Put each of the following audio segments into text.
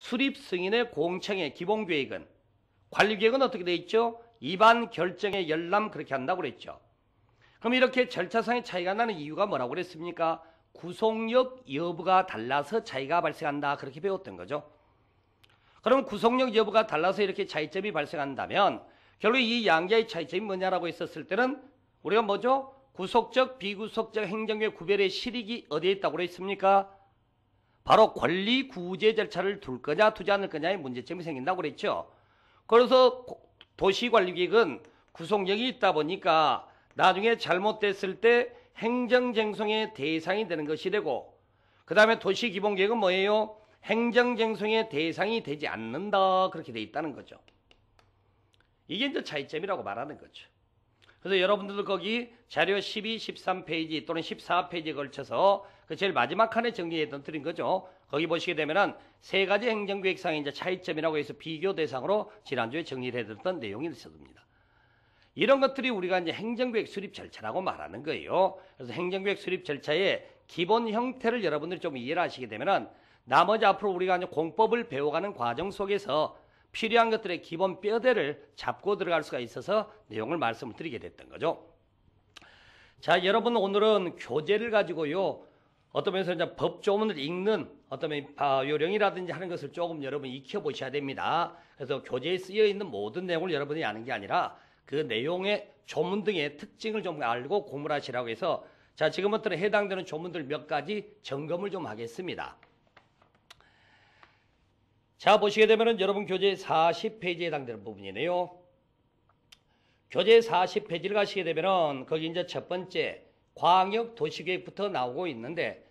수립 승인의 공청회 기본계획은 관리계획은 어떻게 돼 있죠? 입안 결정의 열람 그렇게 한다고 그랬죠. 그럼 이렇게 절차상의 차이가 나는 이유가 뭐라고 그랬습니까? 구속력 여부가 달라서 차이가 발생한다 그렇게 배웠던 거죠. 그럼 구속력 여부가 달라서 이렇게 차이점이 발생한다면 결국 이 양자의 차이점이 뭐냐라고 했었을 때는 우리가 뭐죠? 구속적 비구속적 행정의 구별의 실익이 어디에 있다고 그랬습니까? 바로 권리 구제 절차를 둘 거냐 두지 않을 거냐의 문제점이 생긴다고 그랬죠. 그래서 도시관리계획은 구속력이 있다 보니까 나중에 잘못됐을 때 행정쟁송의 대상이 되는 것이 되고, 그 다음에 도시기본계획은 뭐예요? 행정쟁송의 대상이 되지 않는다 그렇게 돼 있다는 거죠. 이게 이제 차이점이라고 말하는 거죠. 그래서 여러분들도 거기 자료 12, 13페이지 또는 14페이지에 걸쳐서 그 제일 마지막 칸에 정리해 드린 거죠. 거기 보시게 되면은 세 가지 행정계획상의 이제 차이점이라고 해서 비교 대상으로 지난주에 정리를 해드렸던 내용이 있었습니다. 이런 것들이 우리가 이제 행정계획 수립 절차라고 말하는 거예요. 그래서 행정계획 수립 절차의 기본 형태를 여러분들이 좀 이해를 하시게 되면은 나머지 앞으로 우리가 이제 공법을 배워가는 과정 속에서 필요한 것들의 기본 뼈대를 잡고 들어갈 수가 있어서 내용을 말씀을 드리게 됐던 거죠. 자, 여러분 오늘은 교재를 가지고요. 어떤 면에서 이제 법조문을 읽는 어떤 요령이라든지 하는 것을 조금 여러분 익혀보셔야 됩니다. 그래서 교재에 쓰여 있는 모든 내용을 여러분이 아는 게 아니라 그 내용의 조문 등의 특징을 좀 알고 공부를 하시라고 해서 자, 지금부터는 해당되는 조문들 몇 가지 점검을 좀 하겠습니다. 자, 보시게 되면은 여러분 교재 40페이지에 해당되는 부분이네요. 교재 40페이지를 가시게 되면은 거기 이제 첫 번째 광역 도시계획부터 나오고 있는데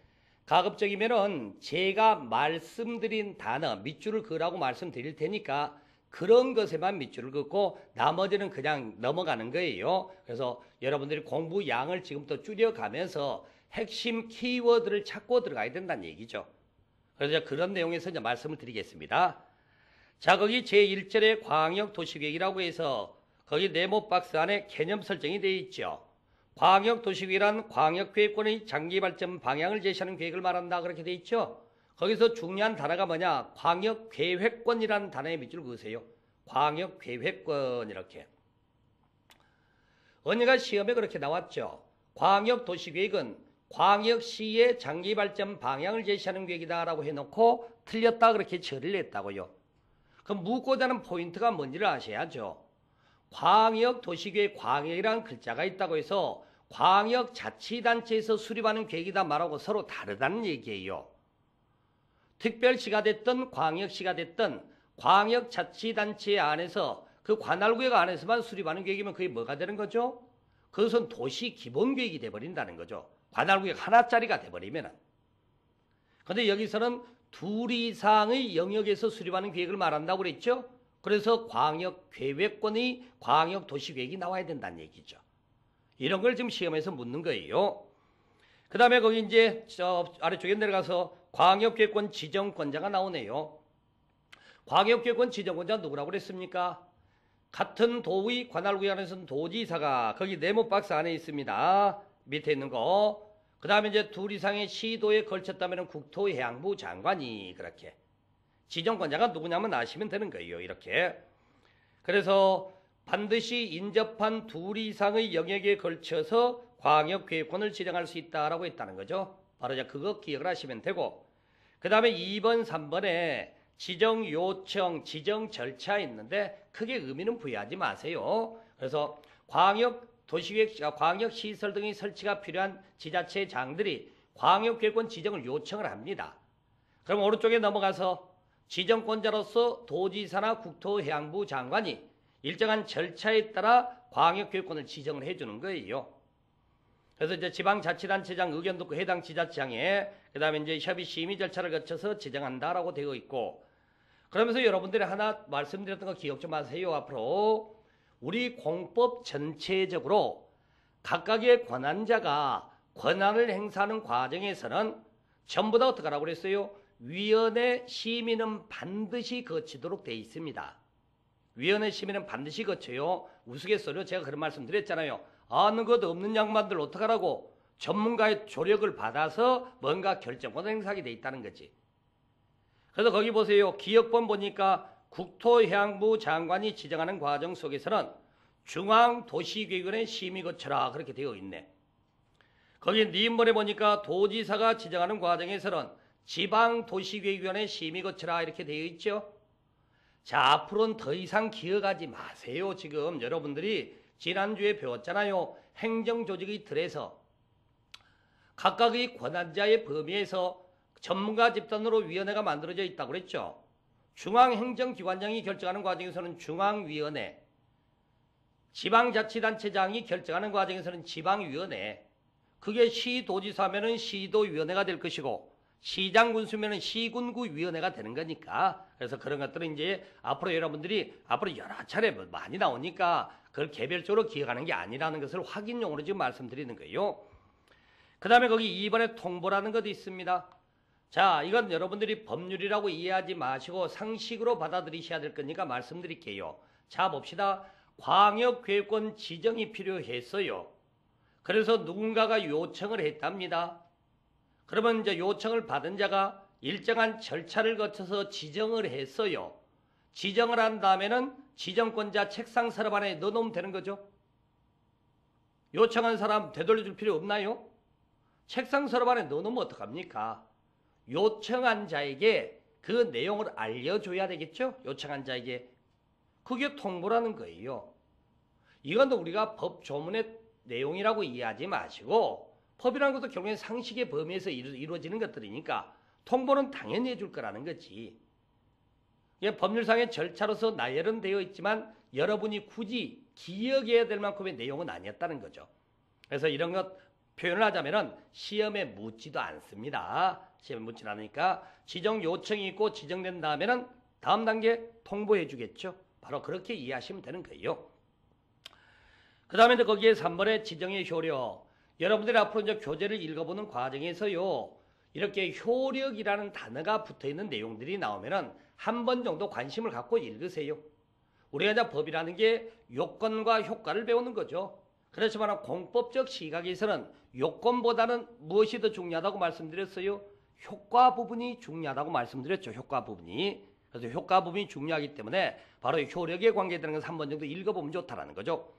가급적이면은 제가 말씀드린 단어 밑줄을 그으라고 말씀드릴 테니까 그런 것에만 밑줄을 긋고 나머지는 그냥 넘어가는 거예요. 그래서 여러분들이 공부 양을 지금부터 줄여가면서 핵심 키워드를 찾고 들어가야 된다는 얘기죠. 그래서 그런 내용에서 이제 말씀을 드리겠습니다. 자, 거기 제1절의 광역도시계획이라고 해서 거기 네모 박스 안에 개념 설정이 되어 있죠. 광역도시계획이란 광역계획권의 장기발전 방향을 제시하는 계획을 말한다 그렇게 되어 있죠. 거기서 중요한 단어가 뭐냐? 광역계획권이라는 단어에 밑줄 그으세요. 광역계획권 이렇게. 언니가 시험에 그렇게 나왔죠. 광역도시계획은 광역시의 장기발전 방향을 제시하는 계획이다라고 해놓고 틀렸다 그렇게 처리를 했다고요. 그럼 묻고자 하는 포인트가 뭔지를 아셔야죠. 광역도시계획 광역이라는 글자가 있다고 해서 광역자치단체에서 수립하는 계획이다 말하고 서로 다르다는 얘기예요. 특별시가 됐든 광역시가 됐든 광역자치단체 안에서 그 관할구역 안에서만 수립하는 계획이면 그게 뭐가 되는 거죠? 그것은 도시기본계획이 돼버린다는 거죠. 관할구역 하나짜리가 돼버리면은. 근데 여기서는 둘 이상의 영역에서 수립하는 계획을 말한다고 그랬죠? 그래서 광역계획권의 광역도시계획이 나와야 된다는 얘기죠. 이런 걸 지금 시험에서 묻는 거예요. 그 다음에 거기 이제 저 아래쪽에 내려가서 광역계획권 지정권자가 나오네요. 광역계획권 지정권자가 누구라고 그랬습니까? 같은 도의 관할구역 안에서는 도지사가 거기 네모 박스 안에 있습니다. 밑에 있는 거. 그 다음에 이제 둘 이상의 시도에 걸쳤다면 국토해양부 장관이 그렇게. 지정권자가 누구냐면 아시면 되는 거예요. 이렇게. 그래서 반드시 인접한 둘 이상의 영역에 걸쳐서 광역계획권을 지정할 수 있다라고 했다는 거죠. 바로 이제 그거 기억을 하시면 되고. 그 다음에 2번, 3번에 지정 요청, 지정 절차 있는데 크게 의미는 부여하지 마세요. 그래서 광역도시계획, 광역시설 등의 설치가 필요한 지자체장들이 광역계획권 지정을 요청을 합니다. 그럼 오른쪽에 넘어가서 지정권자로서 도지사나 국토해양부 장관이 일정한 절차에 따라 광역계획권을 지정을 해주는 거예요. 그래서 이제 지방자치단체장 의견 듣고 해당 지자체장에 그 다음에 이제 협의 심의 절차를 거쳐서 지정한다라고 되어 있고, 그러면서 여러분들이 하나 말씀드렸던 거 기억 좀 하세요. 앞으로 우리 공법 전체적으로 각각의 권한자가 권한을 행사하는 과정에서는 전부 다 어떻게 하라고 그랬어요? 위원회 심의는 반드시 거치도록 되어 있습니다. 위원회 심의는 반드시 거쳐요. 우스갯소리로 제가 그런 말씀 드렸잖아요. 아는 것 없는 양반들 어떡하라고 전문가의 조력을 받아서 뭔가 결정권을 행사하게 돼 있다는 거지. 그래서 거기 보세요. 기역본 보니까 국토해양부 장관이 지정하는 과정 속에서는 중앙도시계획원의 심의 거쳐라 그렇게 되어 있네. 거기 니은본에 보니까 도지사가 지정하는 과정에서는 지방도시계획원의 심의 거쳐라 이렇게 되어 있죠. 자, 앞으로는 더 이상 기억하지 마세요. 지금 여러분들이 지난주에 배웠잖아요. 행정조직의 틀에서 각각의 권한자의 범위에서 전문가 집단으로 위원회가 만들어져 있다고 그랬죠. 중앙행정기관장이 결정하는 과정에서는 중앙위원회, 지방자치단체장이 결정하는 과정에서는 지방위원회, 그게 시도지사면은 시도위원회가 될 것이고 시장군수면은 시군구위원회가 되는 거니까. 그래서 그런 것들은 이제 앞으로 여러분들이 앞으로 여러 차례 많이 나오니까 그걸 개별적으로 기억하는 게 아니라는 것을 확인용으로 지금 말씀드리는 거예요. 그 다음에 거기 2번에 통보라는 것도 있습니다. 자, 이건 여러분들이 법률이라고 이해하지 마시고 상식으로 받아들이셔야 될 거니까 말씀드릴게요. 자, 봅시다. 광역계획권 지정이 필요했어요. 그래서 누군가가 요청을 했답니다. 그러면 이제 요청을 받은 자가 일정한 절차를 거쳐서 지정을 했어요. 지정을 한 다음에는 지정권자 책상 서랍 안에 넣어놓으면 되는 거죠. 요청한 사람 되돌려줄 필요 없나요? 책상 서랍 안에 넣어놓으면 어떡합니까? 요청한 자에게 그 내용을 알려줘야 되겠죠? 요청한 자에게. 그게 통보라는 거예요. 이건 우리가 법 조문의 내용이라고 이해하지 마시고 법이라는 것도 결국엔 상식의 범위에서 이루어지는 것들이니까 통보는 당연히 해줄 거라는 거지. 법률상의 절차로서 나열은 되어 있지만 여러분이 굳이 기억해야 될 만큼의 내용은 아니었다는 거죠. 그래서 이런 것 표현을 하자면은 시험에 묻지도 않습니다. 시험에 묻지 않으니까 지정 요청이 있고 지정된 다음에는 다음 단계 통보해 주겠죠. 바로 그렇게 이해하시면 되는 거예요. 그 다음에 거기에 3번에 지정의 효력. 여러분들이 앞으로 이제 교재를 읽어보는 과정에서요. 이렇게 효력이라는 단어가 붙어있는 내용들이 나오면은 한 번 정도 관심을 갖고 읽으세요. 우리가 이제 법이라는 게 요건과 효과를 배우는 거죠. 그렇지만 공법적 시각에서는 요건보다는 무엇이 더 중요하다고 말씀드렸어요? 효과 부분이 중요하다고 말씀드렸죠. 효과 부분이. 그래서 효과 부분이 중요하기 때문에 바로 효력에 관계되는 것을 한 번 정도 읽어보면 좋다라는 거죠.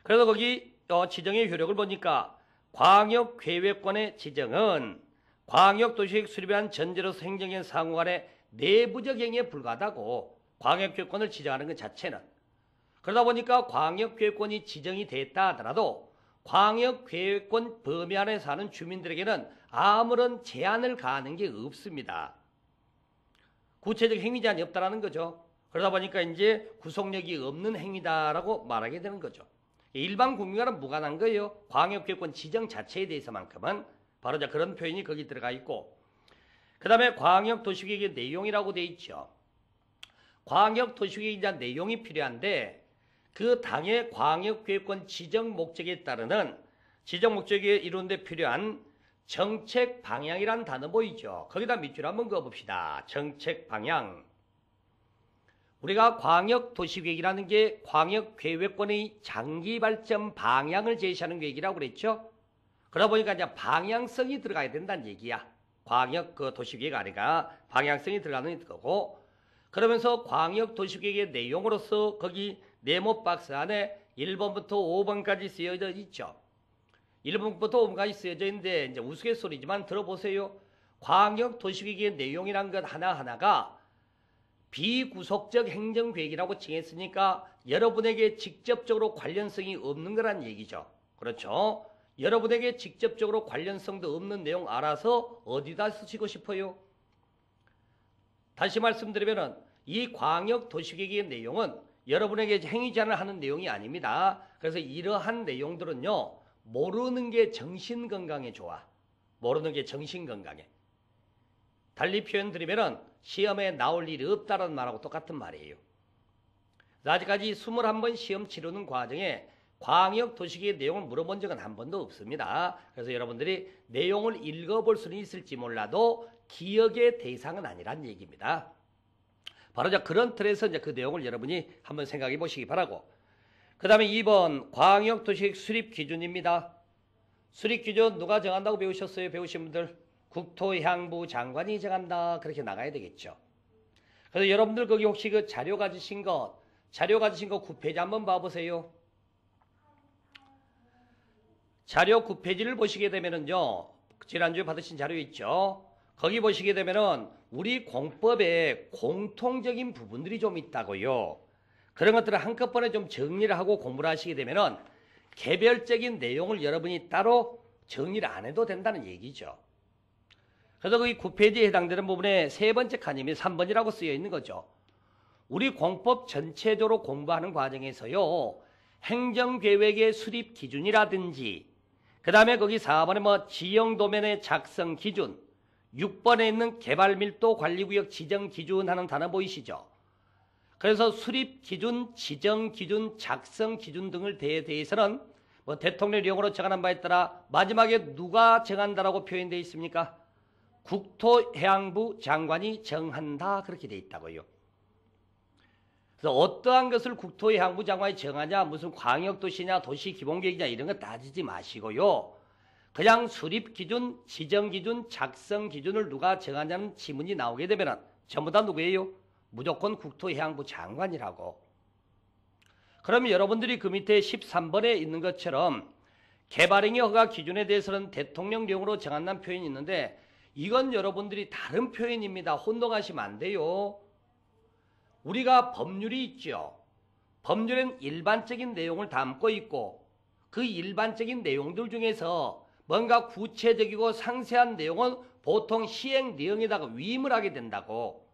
그래서 거기 지정의 효력을 보니까 광역계획권의 지정은 광역도시계획 수립한 전제로서 행정의 상호 간의 내부적 행위에 불과하다고 광역계획권을 지정하는 것 자체는. 그러다 보니까 광역계획권이 지정이 됐다 하더라도 광역계획권 범위 안에 사는 주민들에게는 아무런 제한을 가하는 게 없습니다. 구체적 행위 제한이 없다라는 거죠. 그러다 보니까 이제 구속력이 없는 행위다라고 말하게 되는 거죠. 일반 국민과는 무관한 거예요. 광역계획권 지정 자체에 대해서만큼은 바로 그런 표현이 거기 들어가 있고, 그 다음에 광역도시계획의 내용이라고 되어 있죠. 광역도시계획의 내용이 필요한데 그 당의 광역계획권 지정 목적에 따르는 지정 목적에 이루는 데 필요한 정책 방향이란 단어 보이죠. 거기다 밑줄 한번 그어봅시다. 정책 방향. 우리가 광역도시계획이라는 게 광역계획권의 장기 발전 방향을 제시하는 계획이라고 그랬죠. 그러다 보니까 이제 방향성이 들어가야 된다는 얘기야. 광역 도시계획 아니라 방향성이 들어가는 거고, 그러면서 광역도시계획의 내용으로서 거기 네모 박스 안에 1번부터 5번까지 쓰여져 있죠. 1번부터 5번까지 쓰여져 있는데 이제 우스갯소리지만 들어보세요. 광역도시계획의 내용이란 것 하나하나가 비구속적 행정계획이라고 칭했으니까 여러분에게 직접적으로 관련성이 없는 거란 얘기죠. 그렇죠? 여러분에게 직접적으로 관련성도 없는 내용 알아서 어디다 쓰시고 싶어요? 다시 말씀드리면 이 광역도시계획의 내용은 여러분에게 행위 제한을 하는 내용이 아닙니다. 그래서 이러한 내용들은요. 모르는 게 정신건강에 좋아. 모르는 게 정신건강에. 달리 표현드리면 시험에 나올 일이 없다는 말하고 똑같은 말이에요. 아직까지 21번 시험 치르는 과정에 광역도시계획 내용을 물어본 적은 한 번도 없습니다. 그래서 여러분들이 내용을 읽어볼 수는 있을지 몰라도 기억의 대상은 아니란 얘기입니다. 바로 그런 틀에서 이제 그 내용을 여러분이 한번 생각해 보시기 바라고. 그 다음에 2번 광역도시계획 수립 기준입니다. 수립 기준 누가 정한다고 배우셨어요? 배우신 분들? 국토해양부 장관이 정한다. 그렇게 나가야 되겠죠. 그래서 여러분들 거기 혹시 그 자료 가지신 거 9페이지 한번 봐보세요. 자료 9페이지를 보시게 되면은요, 지난주에 받으신 자료 있죠? 거기 보시게 되면은 우리 공법에 공통적인 부분들이 좀 있다고요. 그런 것들을 한꺼번에 좀 정리를 하고 공부를 하시게 되면은 개별적인 내용을 여러분이 따로 정리를 안 해도 된다는 얘기죠. 그래서 거기 9페이지에 해당되는 부분에 세 번째 칸이 3번이라고 쓰여 있는 거죠. 우리 공법 전체적으로 공부하는 과정에서요, 행정계획의 수립 기준이라든지, 그 다음에 거기 4번에 뭐 지형도면의 작성 기준, 6번에 있는 개발밀도 관리구역 지정 기준 하는 단어 보이시죠? 그래서 수립 기준, 지정 기준, 작성 기준 등을 대해서는 뭐 대통령령으로 정하는 바에 따라 마지막에 누가 정한다라고 표현되어 있습니까? 국토해양부 장관이 정한다. 그렇게 되어 있다고요. 그래서 어떠한 것을 국토해양부 장관이 정하냐, 무슨 광역도시냐, 도시기본계획이냐 이런 거 따지지 마시고요. 그냥 수립기준, 지정기준, 작성기준을 누가 정하냐는 지문이 나오게 되면 전부 다 누구예요? 무조건 국토해양부 장관이라고. 그러면 여러분들이 그 밑에 13번에 있는 것처럼 개발행위 허가 기준에 대해서는 대통령령으로 정한다는 표현이 있는데 이건 여러분들이 다른 표현입니다. 혼동하시면 안 돼요. 우리가 법률이 있죠. 법률은 일반적인 내용을 담고 있고 그 일반적인 내용들 중에서 뭔가 구체적이고 상세한 내용은 보통 시행 내용에다가 위임을 하게 된다고.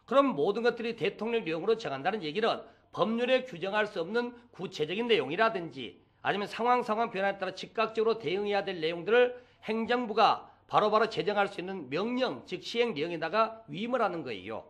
그럼 모든 것들이 대통령령으로 정한다는 얘기는 법률에 규정할 수 없는 구체적인 내용이라든지 아니면 상황 변화에 따라 즉각적으로 대응해야 될 내용들을 행정부가 바로바로 제정할 수 있는 명령, 즉 시행 내용에다가 위임을 하는 거예요.